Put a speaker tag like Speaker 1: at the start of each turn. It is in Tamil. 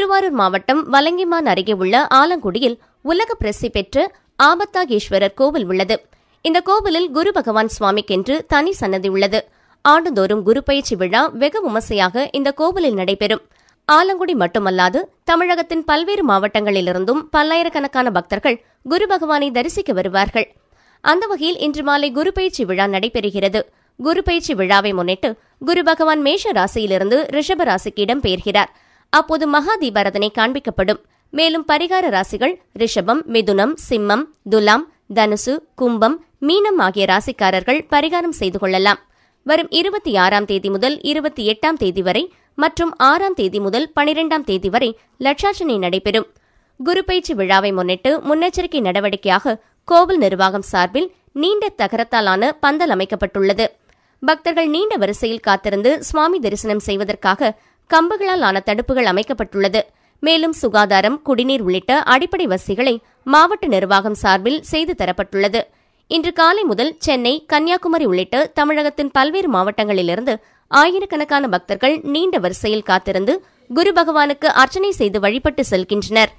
Speaker 1: திருவாரூர் மாவட்டம் வலங்கிமான் அருகே உள்ள ஆலங்குடியில் உலக பிரசித்தி பெற்ற ஆபத்தாகேஸ்வரர் கோவில் உள்ளது. இந்த கோவிலில் குரு பகவான் சுவாமிக்கென்று தனி சன்னதி உள்ளது. ஆண்டுதோறும் குரு பயிற்சி விழா வெகு விமர்சையாக இந்த கோவிலில் நடைபெறும். ஆலங்குடி மட்டுமல்லாது தமிழகத்தின் பல்வேறு மாவட்டங்களிலிருந்தும் பல்லாயிரக்கணக்கான பக்தர்கள் குரு பகவானை தரிசிக்க வருவார்கள். அந்த வகையில் இன்று மாலை குரு பயிற்சி விழா நடைபெறுகிறது. குரு பயிற்சி விழாவை முன்னிட்டு குரு பகவான் மேஷ ராசியிலிருந்து ரிஷப ராசிக்கு இடம்பெயர்கிறார். அப்போது மகா தீபாராதனை காண்பிக்கப்படும். மேலும் பரிகார ராசிகள் ரிஷபம், மிதுனம், சிம்மம், துலாம், தனுசு, கும்பம், மீனம் ஆகிய ராசிக்காரர்கள் பரிகாரம் செய்து கொள்ளலாம். வரும் 26ஆம் தேதி முதல் 28ஆம் தேதி வரை மற்றும் 6ஆம் தேதி முதல் 12ஆம் தேதி வரை லட்சார்ச்சனை நடைபெறும். குரு பயிற்சி விழாவை முன்னிட்டு முன்னெச்சரிக்கை நடவடிக்கையாக கோவில் நிர்வாகம் சார்பில் நீண்ட தகரத்தாலான பந்தல் அமைக்கப்பட்டுள்ளது. பக்தர்கள் நீண்ட வரிசையில் காத்திருந்து சுவாமி தரிசனம் செய்வதற்காக கம்புகளால் ஆன தடுப்புகள் அமைக்கப்பட்டுள்ளது. மேலும் சுகாதாரம், குடிநீர் உள்ளிட்ட அடிப்படை வசதிகளை மாவட்ட நிர்வாகம் சார்பில் செய்து தரப்பட்டுள்ளது. இன்று காலை முதல் சென்னை, கன்னியாகுமரி உள்ளிட்ட தமிழகத்தின் பல்வேறு மாவட்டங்களிலிருந்து ஆயிரக்கணக்கான பக்தர்கள் நீண்ட வரிசையில் காத்திருந்து குரு பகவானுக்கு அர்ச்சனை செய்து வழிபட்டு செல்கின்றனர்.